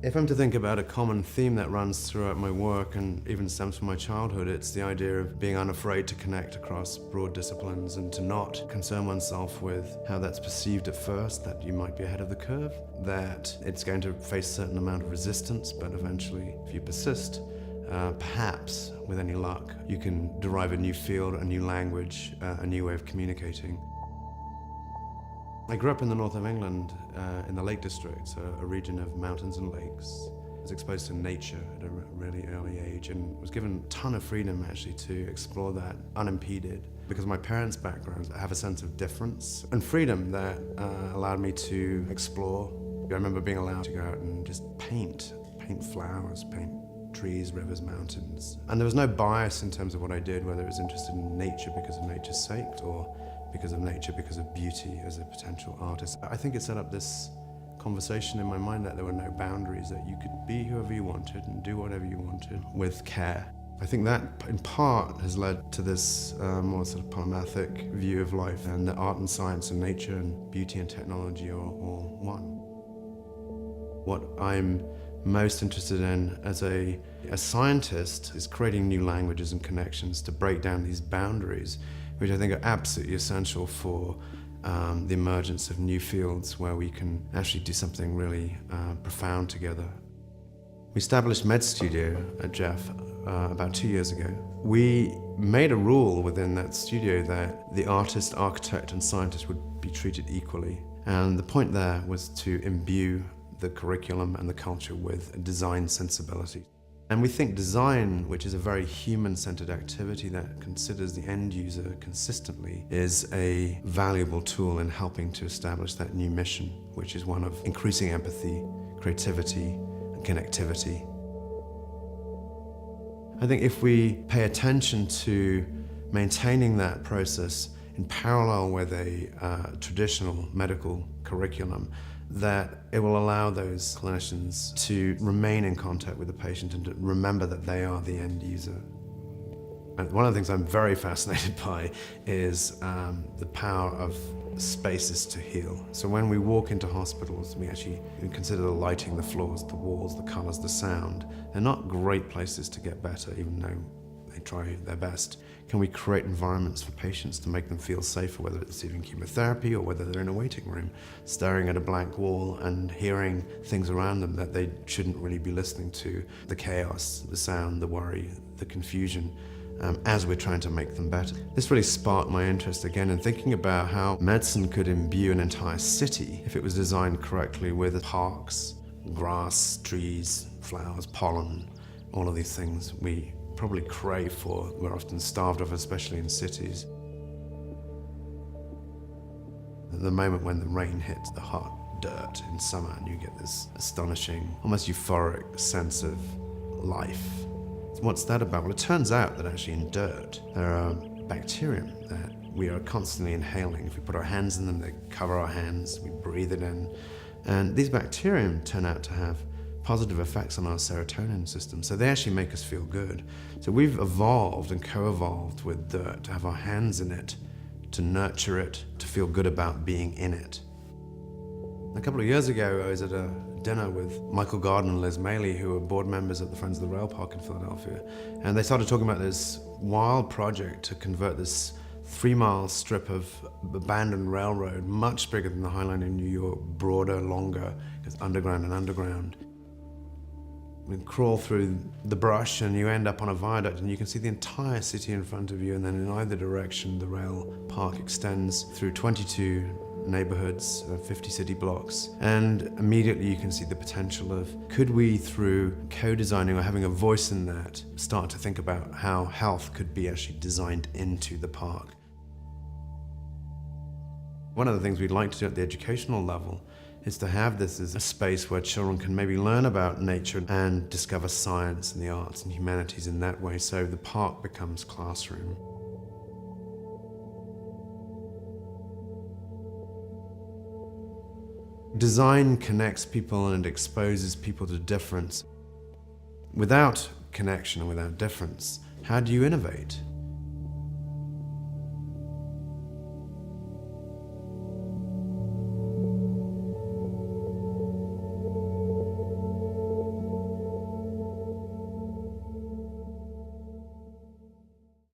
If I'm to think about a common theme that runs throughout my work and even stems from my childhood, it's the idea of being unafraid to connect across broad disciplines and to not concern oneself with how that's perceived at first, that you might be ahead of the curve, that it's going to face a certain amount of resistance, but eventually, if you persist, perhaps, with any luck, you can derive a new field, a new language, a new way of communicating. I grew up in the north of England, in the Lake District, a region of mountains and lakes. I was exposed to nature at a really early age and was given a ton of freedom actually to explore that unimpeded. Because of my parents' backgrounds, I have a sense of difference and freedom that allowed me to explore. I remember being allowed to go out and just paint flowers, paint trees, rivers, mountains. And there was no bias in terms of what I did, whether it was interested in nature because of nature's sake or because of nature, because of beauty as a potential artist. I think it set up this conversation in my mind that there were no boundaries, that you could be whoever you wanted and do whatever you wanted with care. I think that in part has led to this more sort of polymathic view of life, and that art and science and nature and beauty and technology are all one. What I'm most interested in as a scientist is creating new languages and connections to break down these boundaries, which I think are absolutely essential for the emergence of new fields where we can actually do something really profound together. We established Med Studio at Jeff about 2 years ago. We made a rule within that studio that the artist, architect, and scientist would be treated equally. And the point there was to imbue the curriculum and the culture with a design sensibility. And we think design, which is a very human-centered activity that considers the end user consistently, is a valuable tool in helping to establish that new mission, which is one of increasing empathy, creativity, and connectivity. I think if we pay attention to maintaining that process in parallel with a traditional medical curriculum, that it will allow those clinicians to remain in contact with the patient and to remember that they are the end user. And one of the things I'm very fascinated by is the power of spaces to heal. So when we walk into hospitals, we actually consider the lighting, the floors, the walls, the colors, the sound. They're not great places to get better, even though they try their best. Can we create environments for patients to make them feel safer, whether it's receiving chemotherapy or whether they're in a waiting room, staring at a blank wall and hearing things around them that they shouldn't really be listening to, the chaos, the sound, the worry, the confusion, as we're trying to make them better. This really sparked my interest again in thinking about how medicine could imbue an entire city if it was designed correctly with parks, grass, trees, flowers, pollen, all of these things we probably crave for, we're often starved of, especially in cities. The moment when the rain hits the hot dirt in summer and you get this astonishing, almost euphoric sense of life. What's that about? Well, it turns out that actually in dirt there are bacterium that we are constantly inhaling. If we put our hands in them, they cover our hands, we breathe it in. And these bacterium turn out to have positive effects on our serotonin system, so they actually make us feel good. So we've evolved and co-evolved with dirt to have our hands in it, to nurture it, to feel good about being in it. A couple of years ago, I was at a dinner with Michael Garden and Liz Maley, who are board members at the Friends of the Rail Park in Philadelphia, and they started talking about this wild project to convert this 3-mile strip of abandoned railroad, much bigger than the High Line in New York, broader, longer, because underground and underground. You crawl through the brush and you end up on a viaduct and you can see the entire city in front of you, and then in either direction the rail park extends through 22 neighborhoods, 50 city blocks, and immediately you can see the potential of, could we, through co-designing or having a voice in that, start to think about how health could be actually designed into the park. One of the things we'd like to do at the educational level is to have this as a space where children can maybe learn about nature and discover science and the arts and humanities in that way, so the park becomes classroom. Design connects people and exposes people to difference. Without connection and without difference, how do you innovate?